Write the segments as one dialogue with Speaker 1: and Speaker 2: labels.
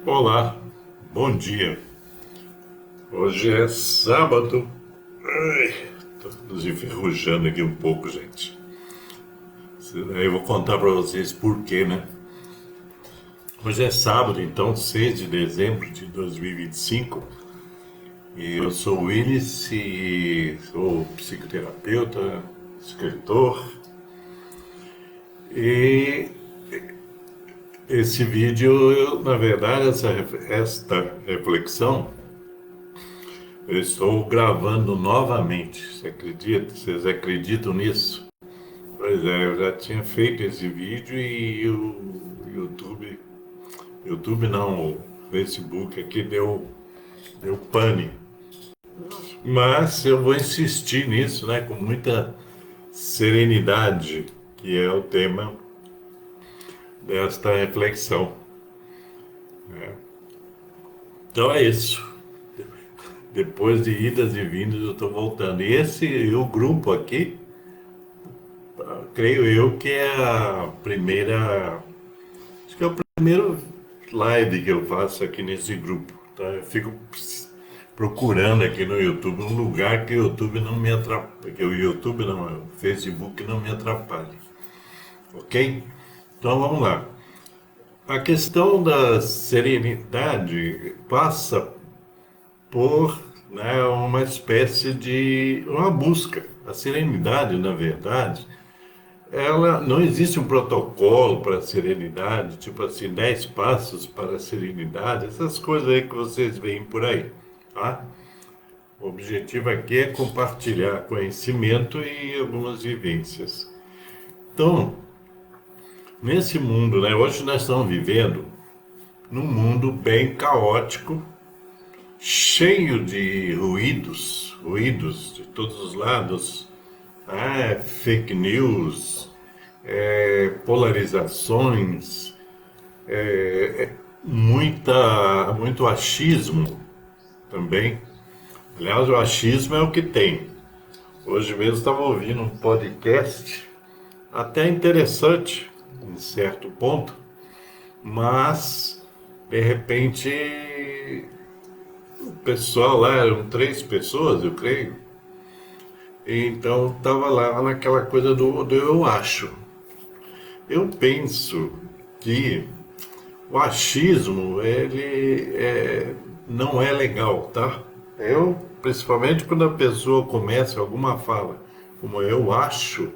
Speaker 1: Olá, bom dia. Hoje é sábado. Ai, tô nos enferrujando aqui um pouco, gente. Aí eu vou contar para vocês por quê, né? Hoje é sábado, então, 6 de dezembro de 2025. E eu sou o Willis e sou psicoterapeuta, escritor. E esse vídeo, na verdade, esta reflexão eu estou gravando novamente. Você acredita? Vocês acreditam nisso? Pois é, eu já tinha feito esse vídeo e o YouTube não, o Facebook aqui deu pane. Mas eu vou insistir nisso, né, com muita serenidade, que é o tema desta reflexão. Então é isso. Depois de idas e vindas, eu estou voltando. E o grupo aqui, creio eu que é a primeira. Acho que é o primeiro live que eu faço aqui nesse grupo. Tá? Eu fico procurando aqui no YouTube um lugar que o YouTube não me atrapalhe, que o YouTube não, o Facebook não me atrapalhe. Ok? Então vamos lá. A questão da serenidade passa por, né, uma espécie de uma busca. A serenidade, na verdade, ela não existe um protocolo para a serenidade, tipo assim, 10 passos para a serenidade, essas coisas aí que vocês veem por aí, tá? O objetivo aqui é compartilhar conhecimento e algumas vivências. Então, nesse mundo, né, hoje nós estamos vivendo num mundo bem caótico, cheio de ruídos de todos os lados, fake news, polarizações, muito achismo também. Aliás, o achismo é o que tem. Hoje mesmo estava ouvindo um podcast, até interessante, em certo ponto, mas, de repente, o pessoal lá, eram 3 pessoas, eu creio, então estava lá naquela coisa do eu acho. Eu penso que o achismo, não é legal, tá? Principalmente quando a pessoa começa alguma fala, como eu acho,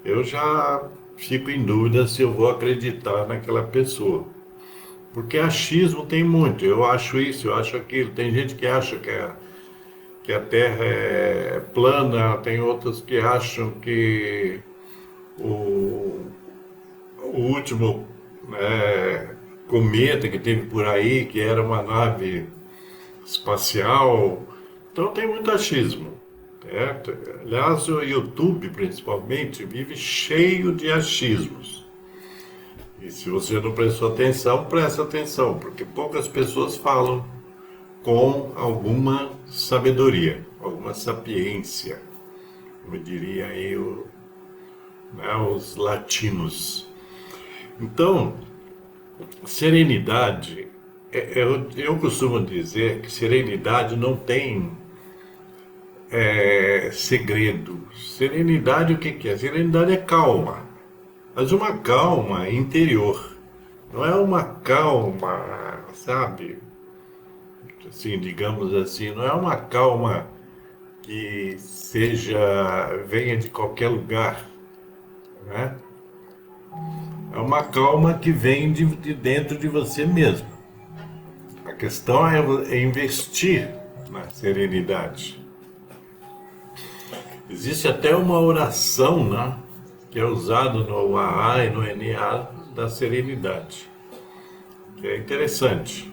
Speaker 1: eu já fico em dúvida se eu vou acreditar naquela pessoa. Porque achismo tem muito, eu acho isso, eu acho aquilo. Tem gente que acha que a Terra é plana, tem outros que acham que o, o último, cometa que teve por aí, que era uma nave espacial. Então tem muito achismo. Certo? Aliás, o YouTube, principalmente, vive cheio de achismos. E se você não prestou atenção, presta atenção, porque poucas pessoas falam com alguma sabedoria, alguma sapiência, como diria aí os latinos. Então, serenidade, eu costumo dizer que serenidade não tem segredo. Serenidade, o que que é? Serenidade é calma, mas uma calma interior. Não é uma calma, sabe? Assim, digamos assim, não é uma calma que venha de qualquer lugar, né? É uma calma que vem de dentro de você mesmo. A questão é investir na serenidade. Existe até uma oração, né, que é usada no AA e no NA da serenidade, que é interessante.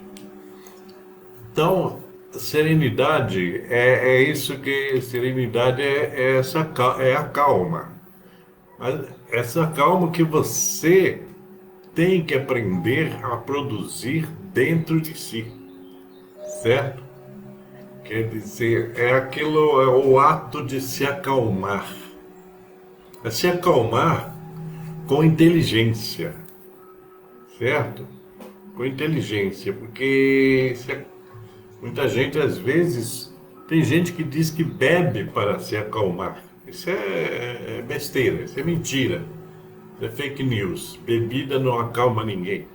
Speaker 1: Então, serenidade é isso que serenidade é a calma. Mas essa calma que você tem que aprender a produzir dentro de si, certo? Quer dizer, é o ato de se acalmar. É se acalmar com inteligência, certo? com inteligência, porque muita gente às vezes tem gente que diz que bebe para se acalmar. Isso é besteira, isso é mentira, isso é fake news. Bebida não acalma ninguém,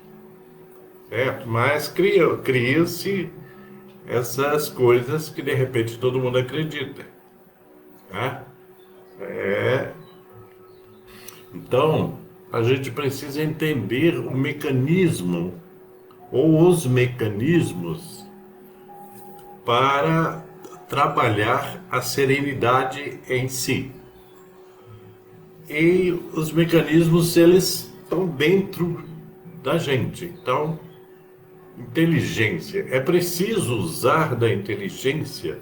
Speaker 1: certo? Mas cria-se essas coisas que de repente todo mundo acredita, tá? É, então, a gente precisa entender o mecanismo ou os mecanismos para trabalhar a serenidade em si. E os mecanismos, eles estão dentro da gente. Então, inteligência. É preciso usar da inteligência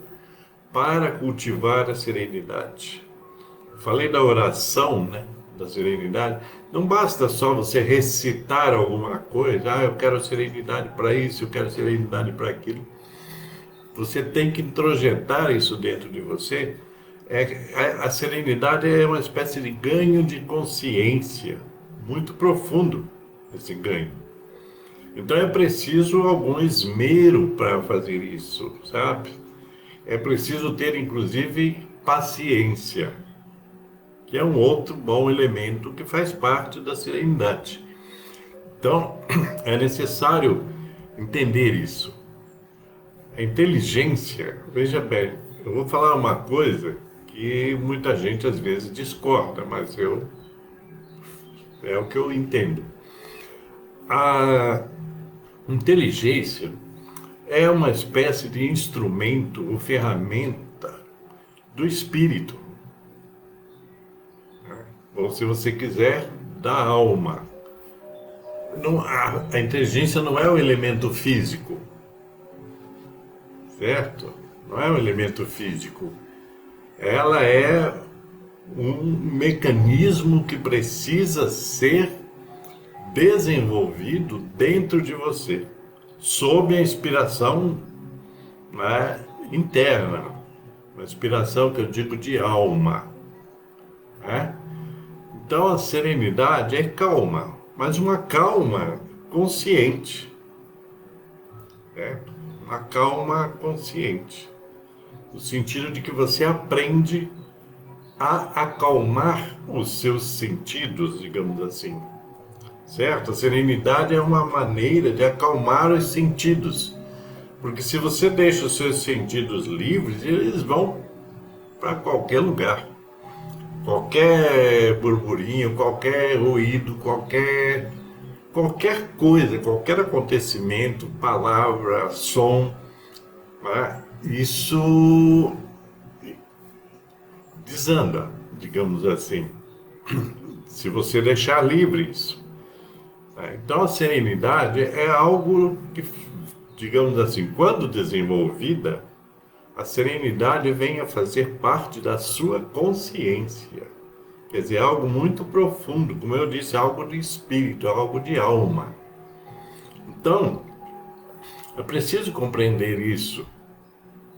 Speaker 1: para cultivar a serenidade. Falei da oração, né? Da serenidade. Não basta só você recitar alguma coisa, eu quero serenidade para isso, eu quero serenidade para aquilo. Você tem que introjetar isso dentro de você. A serenidade é uma espécie de ganho de consciência, muito profundo esse ganho. Então é preciso algum esmero para fazer isso, sabe? É preciso ter, inclusive, paciência, que é um outro bom elemento que faz parte da serenidade. Então, é necessário entender isso. A inteligência, veja bem, eu vou falar uma coisa que muita gente às vezes discorda, mas é o que eu entendo. A inteligência é uma espécie de instrumento ou ferramenta do espírito, ou se você quiser, da alma. Não, a inteligência não é um elemento físico, certo? Não é um elemento físico. Ela é um mecanismo que precisa ser desenvolvido dentro de você, sob a inspiração, né, interna, uma inspiração que eu digo de alma, né? Então a serenidade é calma, mas uma calma consciente, né? Uma calma consciente, no sentido de que você aprende a acalmar os seus sentidos, digamos assim, certo? A serenidade é uma maneira de acalmar os sentidos, porque se você deixa os seus sentidos livres, eles vão para qualquer lugar. Qualquer burburinho, qualquer ruído, qualquer coisa, qualquer acontecimento, palavra, som, né? Isso desanda, digamos assim, se você deixar livre isso, né? Então a serenidade é algo que, digamos assim, quando desenvolvida, a serenidade vem a fazer parte da sua consciência. Quer dizer, algo muito profundo, como eu disse, algo de espírito, algo de alma. Então, é preciso compreender isso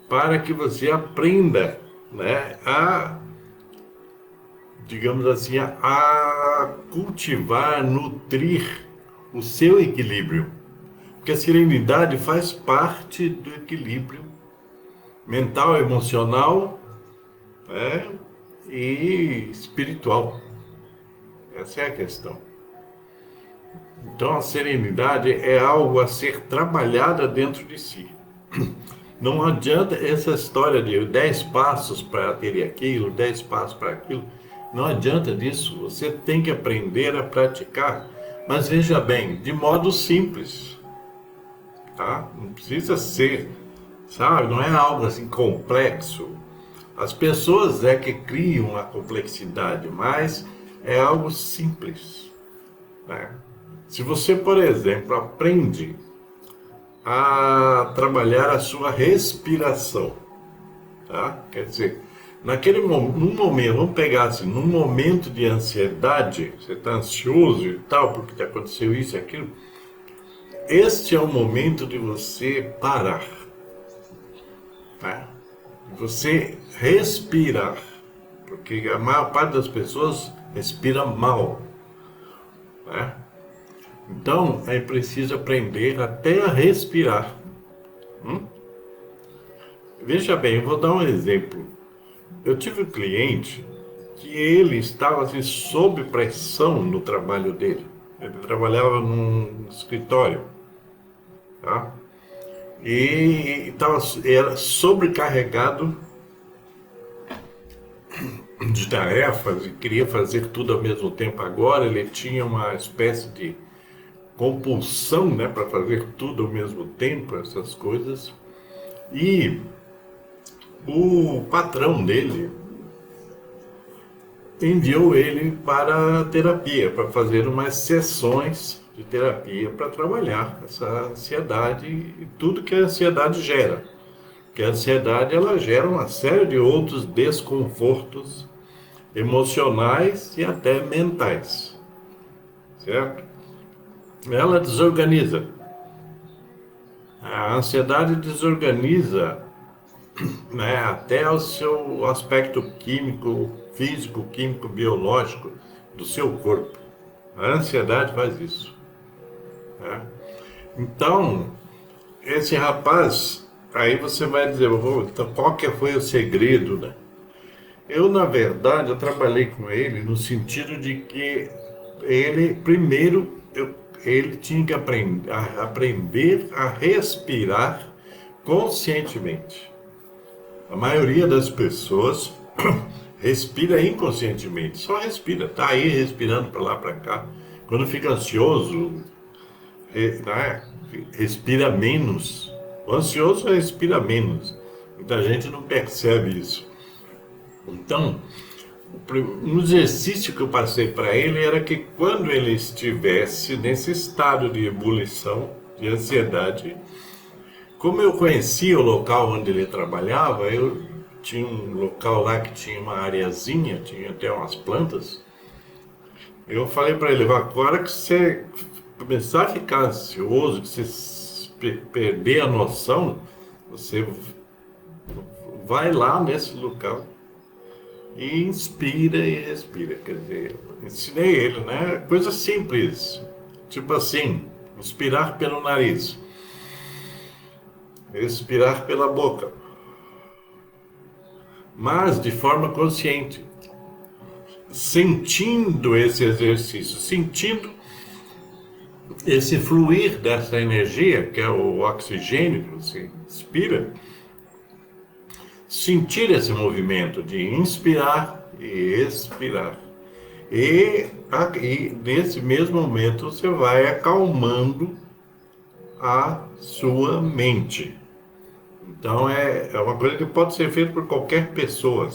Speaker 1: para que você aprenda, né, digamos assim, a cultivar, nutrir o seu equilíbrio. Porque a serenidade faz parte do equilíbrio mental, emocional, né, e espiritual. Essa é a questão. Então a serenidade é algo a ser trabalhada dentro de si. Não adianta essa história de 10 passos para ter aquilo, 10 passos para aquilo. Não adianta disso. Você tem que aprender a praticar. Mas veja bem, de modo simples, tá? Não precisa ser, sabe? Não é algo assim complexo. As pessoas é que criam a complexidade, mas é algo simples, né? Se você, por exemplo, aprende a trabalhar a sua respiração, tá? Quer dizer, num momento, vamos pegar assim, num momento de ansiedade, você está ansioso e tal, porque aconteceu isso e aquilo, este é o momento de você parar, tá? Você respirar, porque a maior parte das pessoas respira mal, né? Então, é preciso aprender até a respirar. Hum? Veja bem, eu vou dar um exemplo. Eu tive um cliente que ele estava assim, sob pressão no trabalho dele. Ele trabalhava num escritório, tá? E era sobrecarregado de tarefas e queria fazer tudo ao mesmo tempo. Agora ele tinha uma espécie de compulsão, né, para fazer tudo ao mesmo tempo, essas coisas. E o patrão dele enviou ele para a terapia, para fazer umas sessões de terapia para trabalhar essa ansiedade e tudo que a ansiedade gera. Que a ansiedade ela gera uma série de outros desconfortos emocionais e até mentais, certo? Ela desorganiza. A ansiedade desorganiza, né, até o seu aspecto químico, físico, químico, biológico do seu corpo. A ansiedade faz isso, né? Então, esse rapaz, aí você vai dizer, então, qual que foi o segredo, né? Eu, na verdade, eu trabalhei com ele no sentido de que ele, primeiro, ele tinha que aprender a respirar conscientemente. A maioria das pessoas respira inconscientemente, só respira, tá aí respirando para lá, para cá. Quando fica ansioso, né, respira menos. O ansioso respira menos. Muita gente não percebe isso. Então, um exercício que eu passei para ele era que quando ele estivesse nesse estado de ebulição, de ansiedade, como eu conhecia o local onde ele trabalhava, eu tinha um local lá que tinha uma areazinha, tinha até umas plantas. Eu falei para ele, agora que você começar a ficar ansioso, que você perder a noção, você vai lá nesse local e inspira e respira. Quer dizer, ensinei ele, né? Coisa simples, tipo assim, inspirar pelo nariz, expirar pela boca, mas de forma consciente, sentindo esse exercício, sentindo esse fluir dessa energia, que é o oxigênio que você inspira, sentir esse movimento de inspirar e expirar. E nesse mesmo momento você vai acalmando a sua mente. Então é uma coisa que pode ser feita por qualquer pessoa.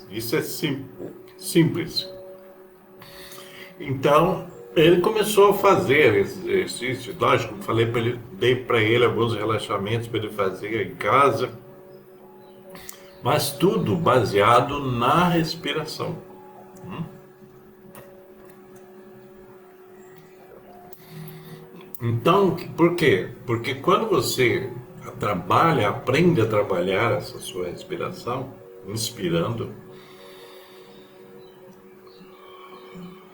Speaker 1: Isso é simples. Então ele começou a fazer esse exercício. Lógico, falei para ele, dei para ele alguns relaxamentos para ele fazer em casa, mas tudo baseado na respiração. Então, por quê? Porque quando você trabalha, aprende a trabalhar essa sua respiração, inspirando,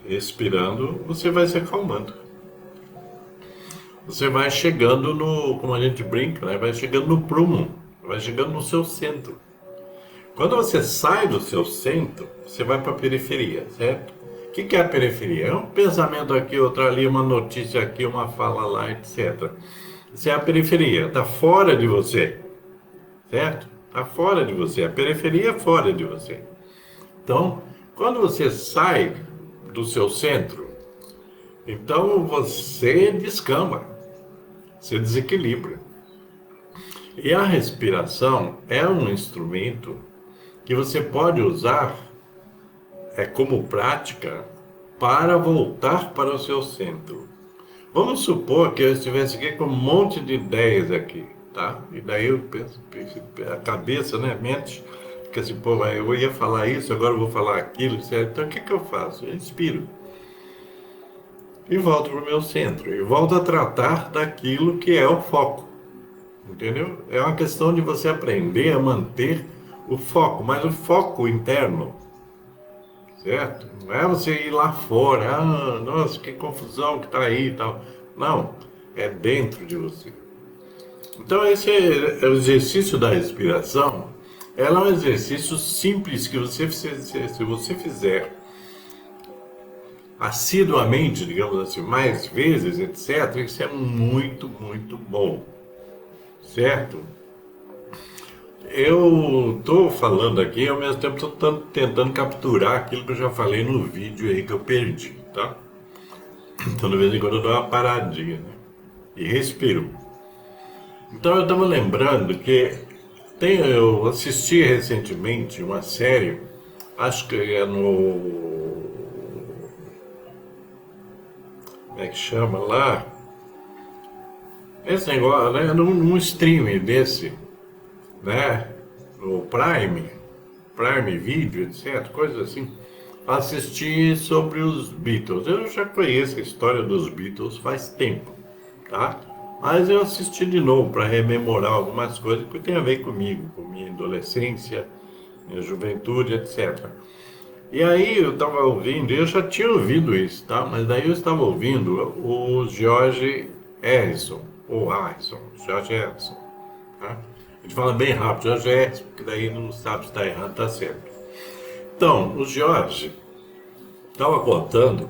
Speaker 1: expirando, você vai se acalmando. Você vai chegando no, como a gente brinca, né? Vai chegando no prumo, vai chegando no seu centro. Quando você sai do seu centro, você vai para a periferia, certo? O que é a periferia? É um pensamento aqui, outro ali, uma notícia aqui, uma fala lá, etc. Isso é a periferia, está fora de você, certo? Está fora de você, a periferia é fora de você. Então, quando você sai do seu centro, então você descamba, você desequilibra. E a respiração é um instrumento que você pode usar como prática para voltar para o seu centro. Vamos supor que eu estivesse aqui com um monte de ideias aqui, tá? E daí eu penso, a cabeça, né, a mente, fica assim, pô, eu ia falar isso, agora eu vou falar aquilo, certo? Então o que eu faço? Eu inspiro. E volto para o meu centro. E volto a tratar daquilo que é o foco. Entendeu? É uma questão de você aprender a manter o foco, mas o foco interno, certo? Não é você ir lá fora, nossa, que confusão que está aí e tal. Não, é dentro de você. Então esse é o exercício da respiração. Ela é um exercício simples que se você fizer assiduamente, digamos assim, mais vezes, etc., isso é muito, muito bom, certo? Eu estou falando aqui, ao mesmo tempo estou tentando capturar aquilo que eu já falei no vídeo aí que eu perdi, tá? Então, de vez em quando eu dou uma paradinha, né? E respiro. Então, eu estava lembrando que eu assisti recentemente uma série, acho que é no... Como é que chama lá? Esse negócio, né? Num streaming desse, né? No Prime Video, etc. Coisas assim. Assisti sobre os Beatles. Eu já conheço a história dos Beatles faz tempo, tá? Mas eu assisti de novo para rememorar algumas coisas que tem a ver comigo, com minha adolescência, minha juventude, etc. E aí eu estava ouvindo, eu já tinha ouvido isso, tá? Mas daí eu estava ouvindo o George Harrison, ou Harrison, George Harrison, tá? A gente fala bem rápido, George Harrison, porque daí não sabe se está errado, está certo. Então, o George estava contando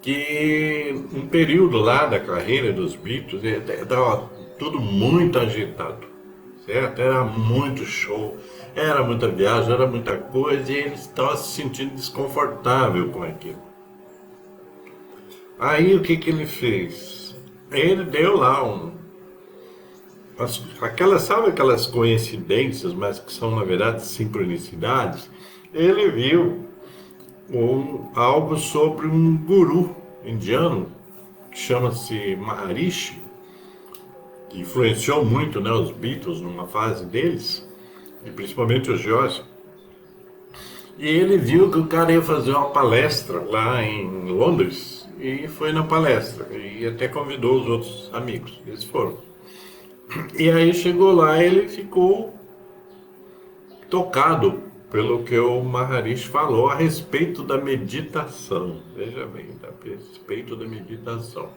Speaker 1: que um período lá da carreira dos Beatles estava tudo muito agitado, certo? Era muito show, era muita viagem, era muita coisa e ele estava se sentindo desconfortável com aquilo. Aí o que que ele fez? Ele deu lá sabe aquelas coincidências, mas que são na verdade sincronicidades? Ele viu algo sobre um guru indiano que chama-se Maharishi, que influenciou muito, né, os Beatles numa fase deles, e principalmente o George. E ele viu que o cara ia fazer uma palestra lá em Londres e foi na palestra e até convidou os outros amigos. Eles foram. E aí chegou lá, ele ficou tocado pelo que o Maharishi falou a respeito da meditação. Veja bem, a respeito da meditação.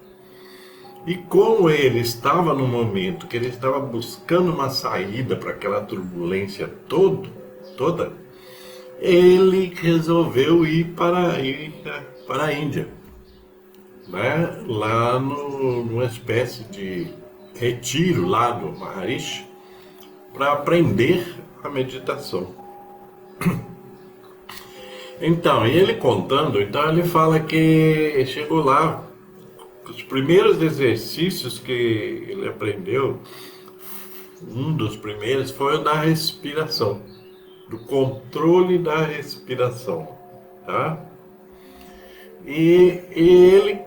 Speaker 1: E como ele estava no momento que ele estava buscando uma saída para aquela turbulência toda, ele resolveu ir para a Índia, né? Lá numa espécie de retiro lá do Maharishi para aprender a meditação. Então, e ele contando, então ele fala que chegou lá, os primeiros exercícios que ele aprendeu, um dos primeiros foi o da respiração, do controle da respiração, tá? E ele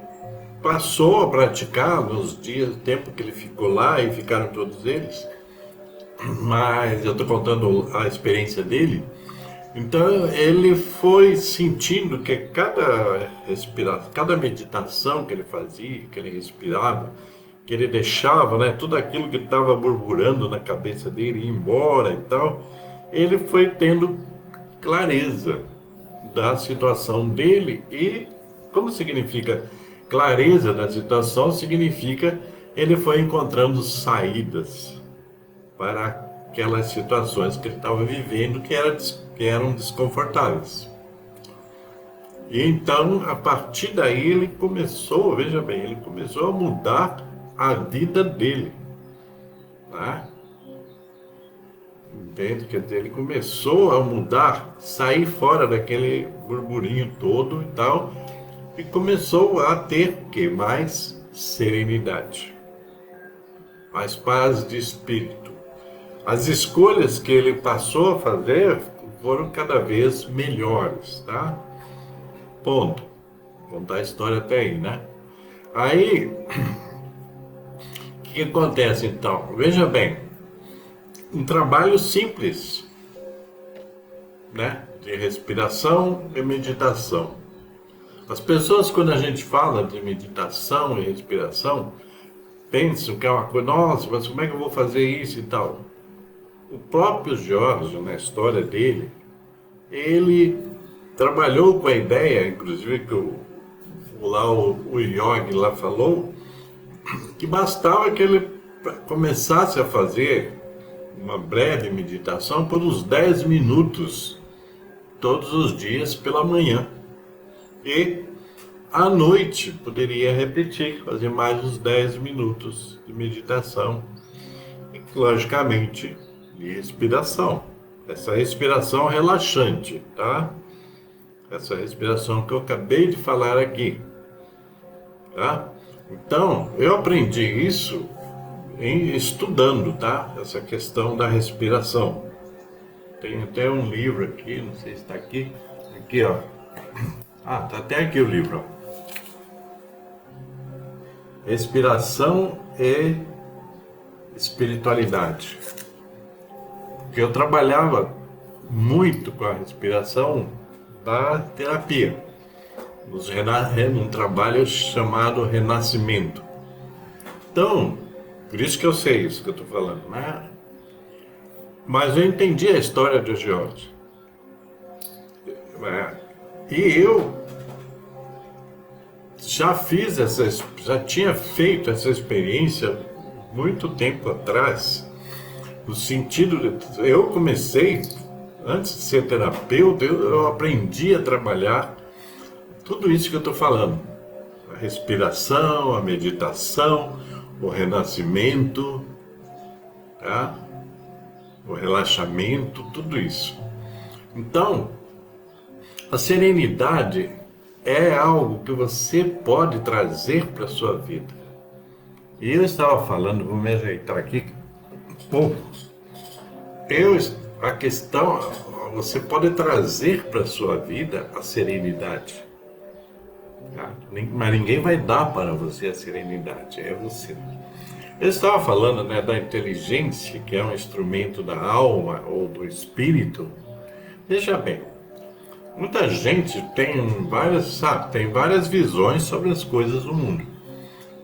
Speaker 1: passou a praticar nos dias, tempo que ele ficou lá, e ficaram todos eles, mas eu estou contando a experiência dele. Então ele foi sentindo que cada meditação que ele fazia, que ele respirava, que ele deixava, né, tudo aquilo que estava murmurando na cabeça dele ir embora e tal, ele foi tendo clareza da situação dele. E como significa clareza da situação? Significa ele foi encontrando saídas para aquelas situações que ele estava vivendo que eram desconfortáveis. E então, a partir daí, ele começou, veja bem, ele começou a mudar a vida dele, né? Entende? Quer dizer, ele começou a mudar, sair fora daquele burburinho todo e tal, e começou a ter o quê? Mais serenidade, mais paz de espírito. As escolhas que ele passou a fazer foram cada vez melhores, tá? Ponto. Vou contar a história até aí, né? Aí, o que acontece então? Veja bem, um trabalho simples, né? De respiração e meditação. As pessoas, quando a gente fala de meditação e respiração, pensam que é uma coisa, nossa, mas como é que eu vou fazer isso e tal? O próprio Jorge, na história dele, ele trabalhou com a ideia, inclusive que o yogi lá falou, que bastava que ele começasse a fazer uma breve meditação por uns 10 minutos todos os dias pela manhã. E à noite poderia repetir, fazer mais uns 10 minutos de meditação. E, logicamente, de respiração. Essa respiração relaxante, tá? Essa respiração que eu acabei de falar aqui, tá? Então, eu aprendi isso estudando, tá? Essa questão da respiração. Tem até um livro aqui, não sei se está aqui. Aqui, ó. Ah, tá até aqui o livro, ó. Respiração e espiritualidade. Porque eu trabalhava muito com a respiração da terapia, num trabalho chamado Renascimento. Então, por isso que eu sei isso que eu estou falando, né? Mas eu entendi a história de George. E eu já tinha feito essa experiência muito tempo atrás, no sentido de, eu comecei, antes de ser terapeuta, eu aprendi a trabalhar tudo isso que eu estou falando. A respiração, a meditação, o renascimento, tá? O relaxamento, tudo isso. Então, a serenidade é algo que você pode trazer para a sua vida. E eu estava falando, vou me ajeitar aqui um pouco. A questão, você pode trazer para a sua vida a serenidade. Tá? Mas ninguém vai dar para você a serenidade, é você. Eu estava falando, né, da inteligência, que é um instrumento da alma ou do espírito. Veja bem, muita gente tem várias visões sobre as coisas do mundo.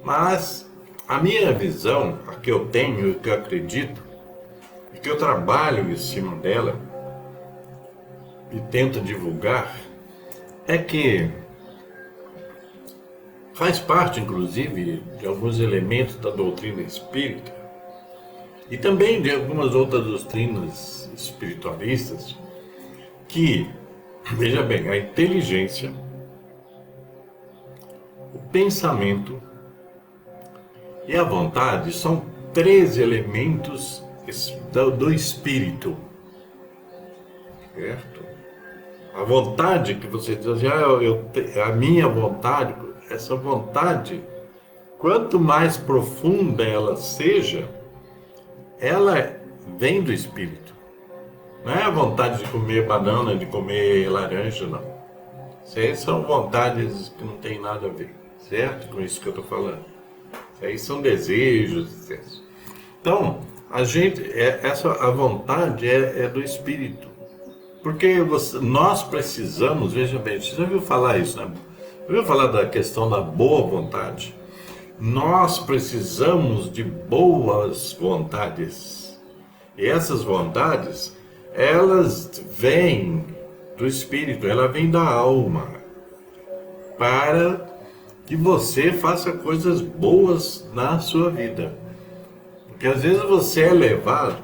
Speaker 1: Mas a minha visão, a que eu tenho e que eu acredito, e que eu trabalho em cima dela e tento divulgar, é que faz parte, inclusive, de alguns elementos da doutrina espírita e também de algumas outras doutrinas espiritualistas que, veja bem, a inteligência, o pensamento e a vontade são 3 elementos do espírito, certo? A vontade que você diz, a minha vontade, essa vontade, quanto mais profunda ela seja, ela vem do espírito. Não é a vontade de comer banana, de comer laranja, não. Isso aí são vontades que não tem nada a ver, certo? Com isso que eu estou falando. Isso aí são desejos, etc. Então, a vontade é do espírito. Porque nós precisamos, veja bem, você já ouviu falar isso, né? Já ouviu falar da questão da boa vontade? Nós precisamos de boas vontades. E essas vontades, elas vêm do espírito, ela vem da alma, para que você faça coisas boas na sua vida. Porque às vezes você é levado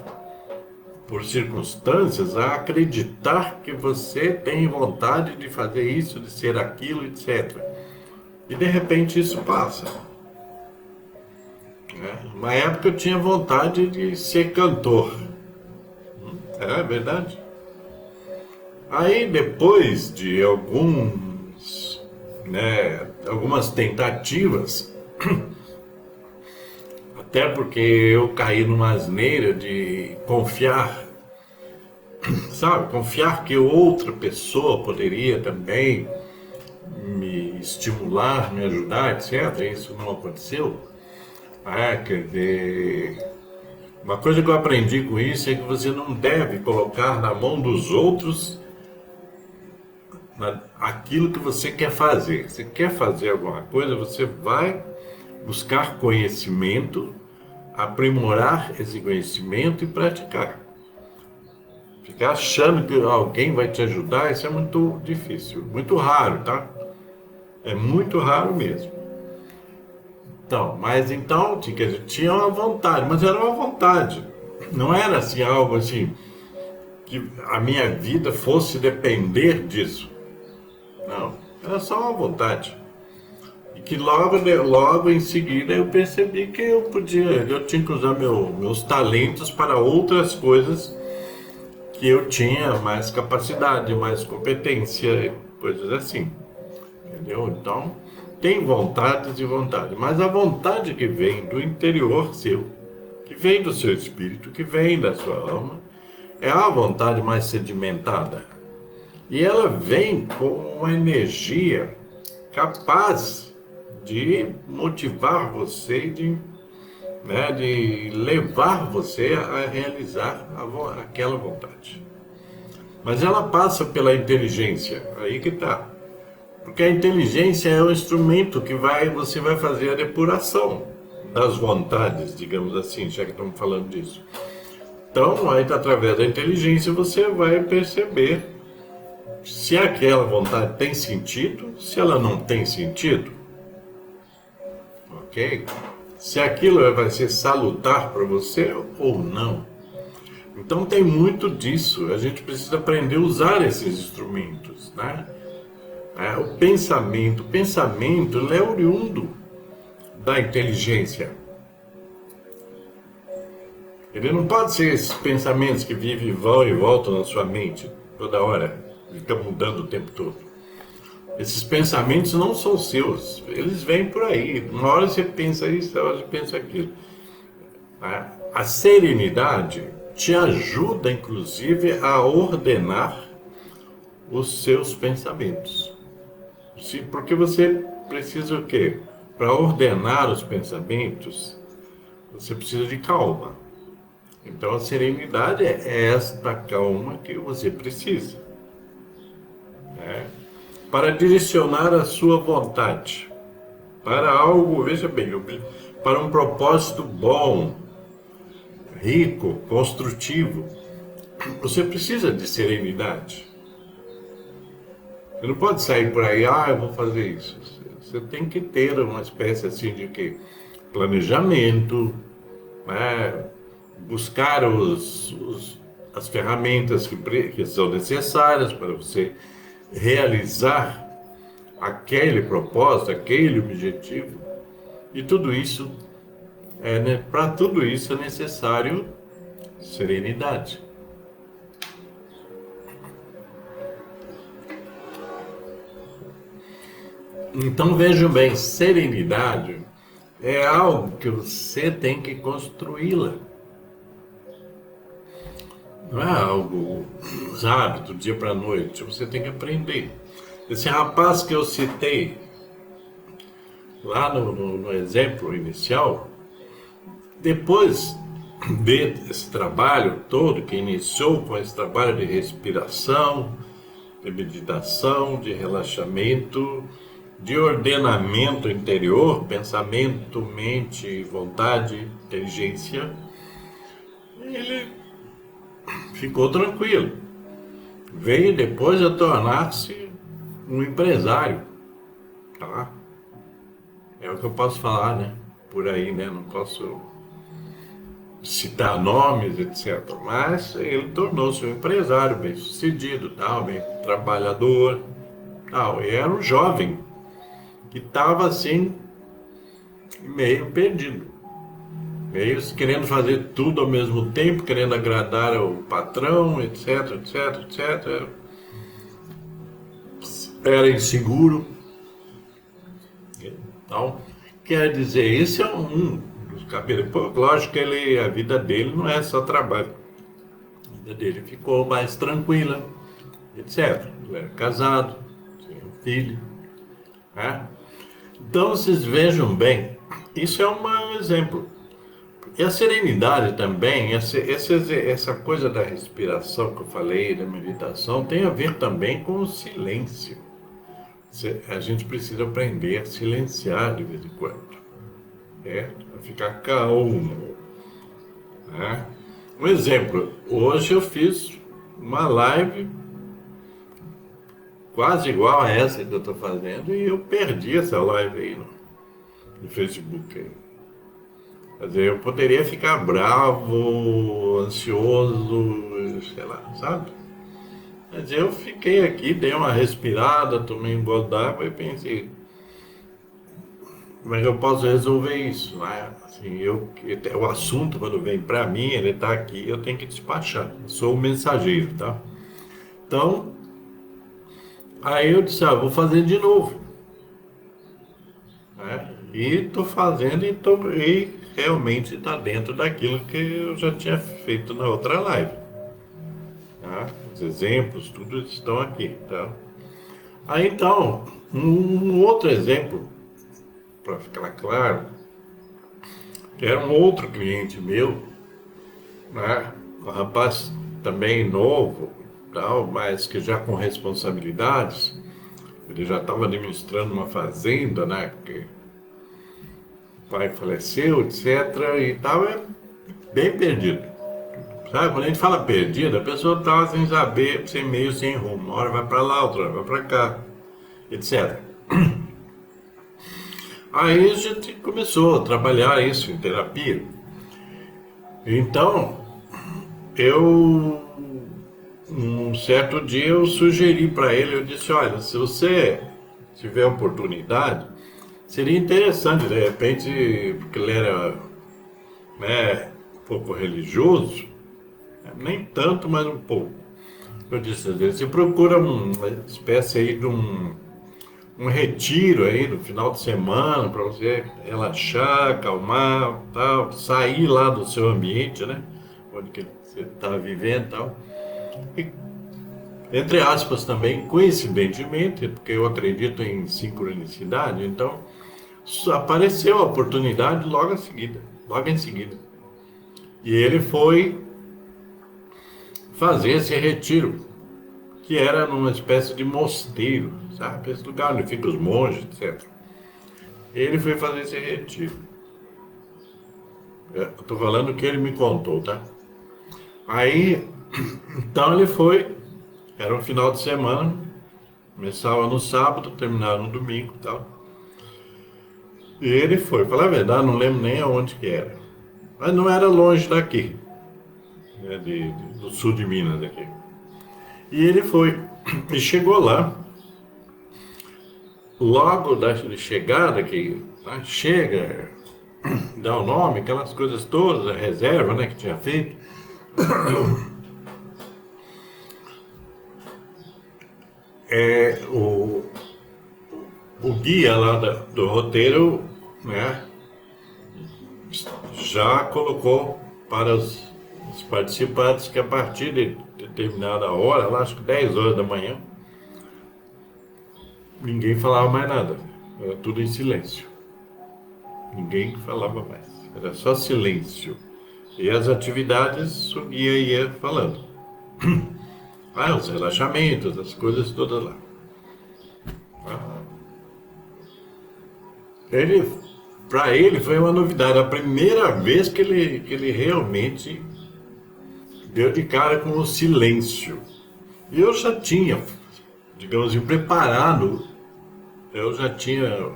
Speaker 1: por circunstâncias a acreditar que você tem vontade de fazer isso, de ser aquilo, etc. E de repente isso passa. Uma época eu tinha vontade de ser cantor. É verdade. Aí depois de algumas tentativas, até porque eu caí numa asneira de confiar, sabe? Confiar que outra pessoa poderia também me estimular, me ajudar, etc. Isso não aconteceu. Quer dizer, uma coisa que eu aprendi com isso é que você não deve colocar na mão dos outros aquilo que você quer fazer. Se quer fazer alguma coisa, você vai buscar conhecimento, aprimorar esse conhecimento e praticar. Ficar achando que alguém vai te ajudar, isso é muito difícil, muito raro, tá? É muito raro mesmo. Então, mas então, quer dizer, tinha uma vontade, mas era uma vontade. Não era assim algo assim que a minha vida fosse depender disso. Não, era só uma vontade. E que logo em seguida eu percebi que eu tinha que usar meus talentos para outras coisas que eu tinha mais capacidade, mais competência, coisas assim. Entendeu? Então, tem vontades e vontades, mas a vontade que vem do interior seu, que vem do seu espírito, que vem da sua alma, é a vontade mais sedimentada. E ela vem com uma energia capaz de motivar você, de levar você a realizar aquela vontade. Mas ela passa pela inteligência, aí que está. Porque a inteligência é o instrumento que você vai fazer a depuração das vontades, digamos assim, já que estamos falando disso. Então, aí através da inteligência você vai perceber se aquela vontade tem sentido, se ela não tem sentido, ok? Se aquilo vai ser salutar para você ou não. Então tem muito disso, a gente precisa aprender a usar esses instrumentos, né? O pensamento ele é oriundo da inteligência. Ele não pode ser esses pensamentos que vivem e vão e voltam na sua mente toda hora, ficam mudando o tempo todo. Esses pensamentos não são seus, eles vêm por aí. Uma hora você pensa isso, outra hora você pensa aquilo. A serenidade te ajuda, inclusive, a ordenar os seus pensamentos. Porque você precisa o quê? Para ordenar os pensamentos, você precisa de calma. Então a serenidade é esta calma que você precisa, né? Para direcionar a sua vontade para algo, veja bem, para um propósito bom, rico, construtivo. Você precisa de serenidade. Você não pode sair por aí, eu vou fazer isso. Você tem que ter uma espécie assim de que planejamento, né? Buscar as ferramentas que são necessárias para você realizar aquele propósito, aquele objetivo. E tudo isso, para tudo isso é necessário serenidade. Então vejam bem, serenidade é algo que você tem que construí-la. Não é algo, sabe, do dia para a noite. Você tem que aprender. Esse rapaz que eu citei lá no exemplo inicial, depois desse trabalho todo, que iniciou com esse trabalho de respiração, de meditação, de relaxamento, de ordenamento interior, pensamento, mente, vontade, inteligência, ele ficou tranquilo. Veio depois a tornar-se um empresário, tá? É o que eu posso falar, né? Por aí, né? Não posso citar nomes, etc. Mas ele tornou-se um empresário bem-sucedido, tal, bem trabalhador, tal. E era um jovem que estava assim, meio perdido. Meio querendo fazer tudo ao mesmo tempo, querendo agradar o patrão, etc, etc, etc. Era inseguro. Então, quer dizer, esse é um dos capítulos. Lógico que a vida dele não é só trabalho. A vida dele ficou mais tranquila, etc. Ele era casado, tinha um filho, né? Então, vocês vejam bem, isso é um exemplo. E a serenidade também, essa coisa da respiração que eu falei, da meditação, tem a ver também com o silêncio. A gente precisa aprender a silenciar de vez em quando, a ficar calmo, né? Um exemplo, hoje eu fiz uma live quase igual a essa que eu estou fazendo e eu perdi essa live aí. no Facebook. Quer dizer, eu poderia ficar bravo, ansioso, sei lá, sabe? Mas eu fiquei aqui, dei uma respirada, tomei um gole d'água e pensei, como é que eu posso resolver isso, né? Assim, o assunto, quando vem para mim, ele está aqui, eu tenho que despachar. Eu sou o mensageiro, tá? Então, aí eu disse, vou fazer de novo, né? E estou fazendo e realmente está dentro daquilo que eu já tinha feito na outra live, tá? Os exemplos, tudo estão aqui, tá? Aí então, um outro exemplo, para ficar claro, que era um outro cliente meu, né? Um rapaz também novo, tal, mas que já com responsabilidades. Ele já estava administrando uma fazenda, né? Porque o pai faleceu, etc. E estava bem perdido. Sabe, quando a gente fala perdido, a pessoa estava sem saber, sem meio, sem rumo. Uma hora vai para lá, outra hora vai para cá, etc. Aí a gente começou a trabalhar isso em terapia. Então, um certo dia eu sugeri para ele, eu disse, olha, se você tiver oportunidade, seria interessante, de repente, porque ele era, né, um pouco religioso, nem tanto, mas um pouco. Eu disse, às vezes, você procura uma espécie aí de um retiro aí no final de semana para você relaxar, acalmar, tal, sair lá do seu ambiente, né? Onde que você está vivendo e tal. E, entre aspas também, coincidentemente, porque eu acredito em sincronicidade, então apareceu a oportunidade logo em seguida. E ele foi fazer esse retiro, que era numa espécie de mosteiro, sabe? Esse lugar onde ficam os monges, etc. Ele foi fazer esse retiro. Eu estou falando o que ele me contou, tá? Aí, então ele foi, era um final de semana, começava no sábado, terminava no domingo e tal. E ele foi, falar a verdade, não lembro nem aonde que era. Mas não era longe daqui, né, do sul de Minas aqui. E ele foi, e chegou lá, logo da chegada, que chega, dá o nome, aquelas coisas todas, a reserva, né, que tinha feito. O guia lá do roteiro, né, já colocou para os participantes que a partir de determinada hora, lá acho que 10 horas da manhã, ninguém falava mais nada, era tudo em silêncio. Ninguém falava mais, era só silêncio. E as atividades o guia ia falando. Os relaxamentos, as coisas todas lá. Para ele foi uma novidade, a primeira vez que ele realmente deu de cara com o silêncio. E eu já tinha, digamos assim, eu já tinha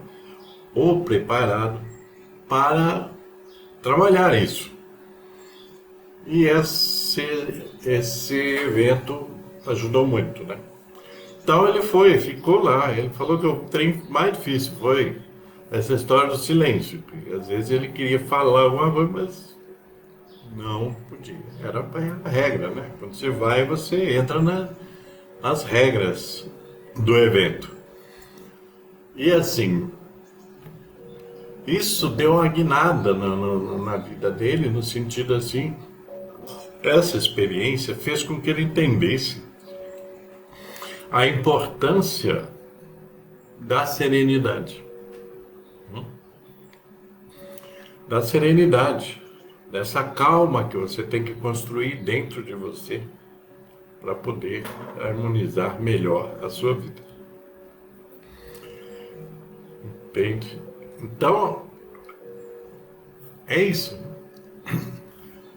Speaker 1: o preparado para trabalhar isso. E esse evento ajudou muito, né? Então ele ficou lá, ele falou que o trem mais difícil foi essa história do silêncio, porque às vezes ele queria falar alguma coisa, mas não podia. Era a regra, né? Quando você vai, você entra nas regras do evento. E assim, isso deu uma guinada na vida dele, no sentido assim, essa experiência fez com que ele entendesse a importância da serenidade. Da serenidade, dessa calma que você tem que construir dentro de você para poder harmonizar melhor a sua vida. Entende? Então, é isso.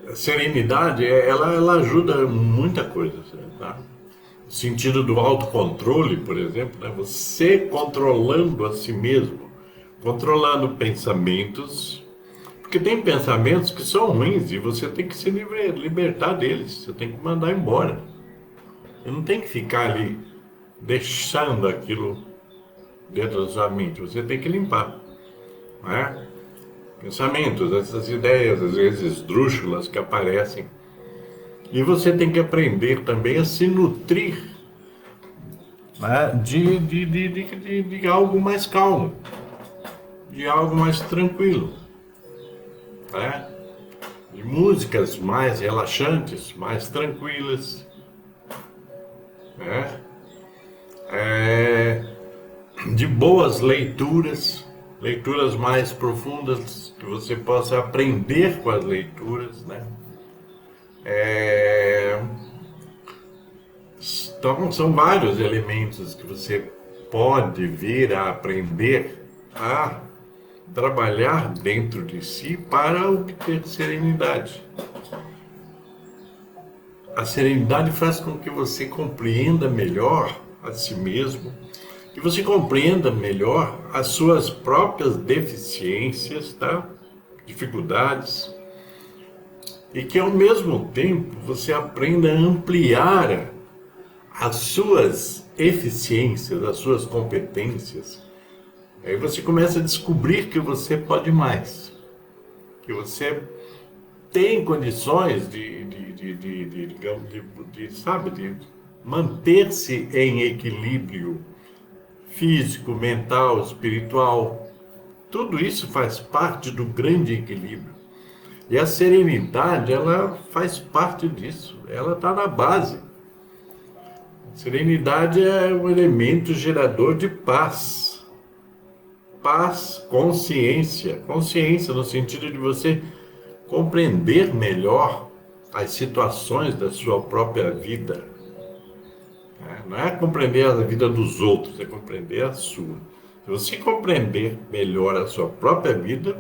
Speaker 1: A serenidade, ela ajuda muita coisa, tá? No sentido do autocontrole, por exemplo, né? Você controlando a si mesmo, controlando pensamentos, porque tem pensamentos que são ruins e você tem que se libertar deles, você tem que mandar embora. Você não tem que ficar ali deixando aquilo dentro da sua mente, você tem que limpar, né? Pensamentos, essas ideias, às vezes esdrúxulas que aparecem. E você tem que aprender também a se nutrir, né, de algo mais calmo, de algo mais tranquilo, né? De músicas mais relaxantes, mais tranquilas, né? É, de boas leituras, leituras mais profundas, que você possa aprender com as leituras, né? É, então, são vários elementos que você pode vir a aprender a trabalhar dentro de si para obter serenidade. A serenidade faz com que você compreenda melhor a si mesmo, que você compreenda melhor as suas próprias deficiências, tá? Dificuldades, e que ao mesmo tempo você aprenda a ampliar as suas eficiências, as suas competências. Aí você começa a descobrir que você pode mais, que você tem condições sabe, de manter-se em equilíbrio físico, mental, espiritual. Tudo isso faz parte do grande equilíbrio. E a serenidade, ela faz parte disso, ela está na base. Serenidade é um elemento gerador de paz. Paz, consciência. Consciência no sentido de você compreender melhor as situações da sua própria vida. Não é compreender a vida dos outros, é compreender a sua. Se você compreender melhor a sua própria vida,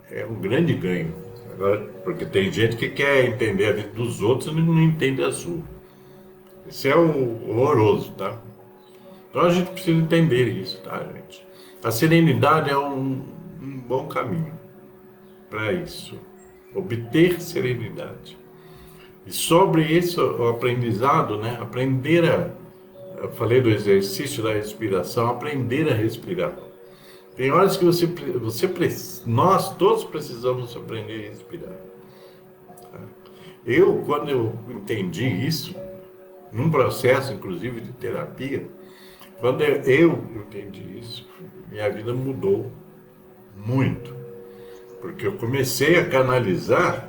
Speaker 1: é um grande ganho. Agora, porque tem gente que quer entender a vida dos outros e não entende a sua. Isso é horroroso, tá? Então a gente precisa entender isso, tá, gente? A serenidade é um bom caminho para isso. Obter serenidade. E sobre isso, o aprendizado, né? Eu falei do exercício da respiração, aprender a respirar. Tem horas que nós todos precisamos aprender a respirar. Tá? Quando eu entendi isso, num processo, inclusive, de terapia, quando eu entendi isso, minha vida mudou muito. Porque eu comecei a canalizar,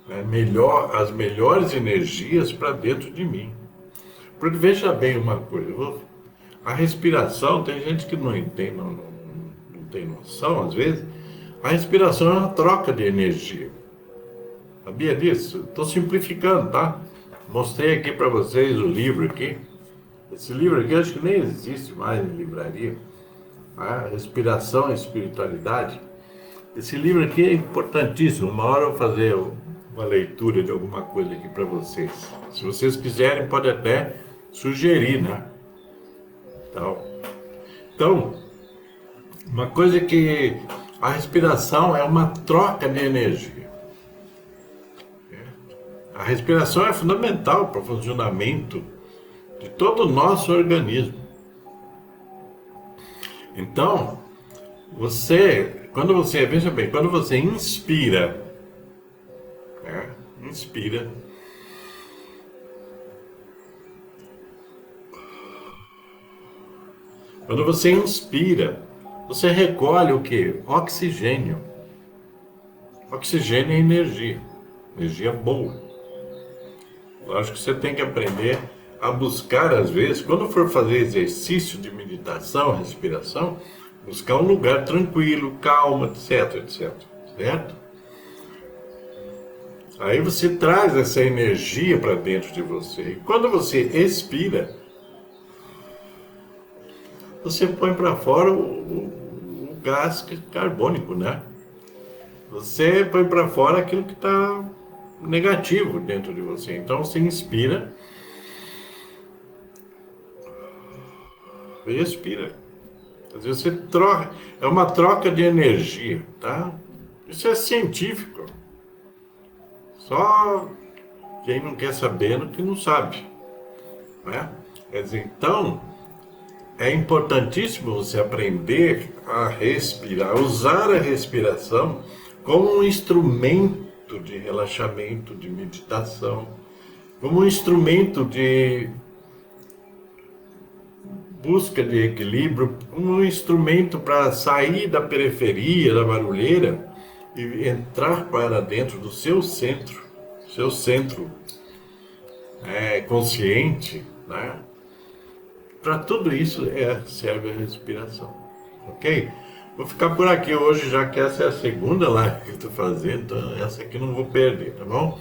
Speaker 1: né, as melhores energias para dentro de mim. Porque veja bem uma coisa, a respiração, tem gente que não entende, não tem noção, às vezes, a respiração é uma troca de energia. Sabia disso? Estou simplificando, tá? Mostrei aqui para vocês o livro aqui. Esse livro aqui acho que nem existe mais em livraria. Né? Respiração e Espiritualidade. Esse livro aqui é importantíssimo. Uma hora eu vou fazer uma leitura de alguma coisa aqui para vocês. Se vocês quiserem, pode até sugerir, né? Então, uma coisa é que a respiração é uma troca de energia. A respiração é fundamental para o funcionamento de todo o nosso organismo. Então, veja bem, quando você inspira, né, quando você inspira, você recolhe o quê? Oxigênio. Oxigênio é energia boa. Eu acho que você tem que aprender a buscar, às vezes, quando for fazer exercício de meditação, respiração, buscar um lugar tranquilo, calmo, etc, certo? Aí você traz essa energia para dentro de você. E quando você expira, você põe para fora o gás carbônico, né? Você põe para fora aquilo que está negativo dentro de você. Então você inspira e expira. Às vezes você troca, é uma troca de energia, tá? Isso é científico. Só quem não quer saber no que não sabe, né? Quer dizer, então, é importantíssimo você aprender a respirar, usar a respiração como um instrumento de relaxamento, de meditação, como um instrumento de busca de equilíbrio, como um instrumento para sair da periferia, da barulheira e entrar para dentro do seu centro consciente, né? Para tudo isso serve a respiração, ok? Vou ficar por aqui hoje, já que essa é a segunda live que eu estou fazendo, então essa aqui não vou perder, tá bom?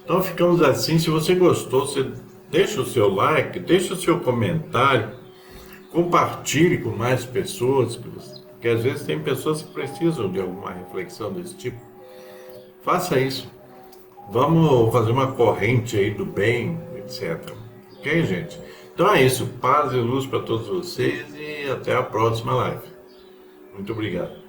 Speaker 1: Então ficamos assim. Se você gostou, você deixa o seu like, deixa o seu comentário, compartilhe com mais pessoas, porque às vezes tem pessoas que precisam de alguma reflexão desse tipo. Faça isso. Vamos fazer uma corrente aí do bem, etc. Ok, gente? Então é isso. Paz e luz para todos vocês e até a próxima live. Muito obrigado.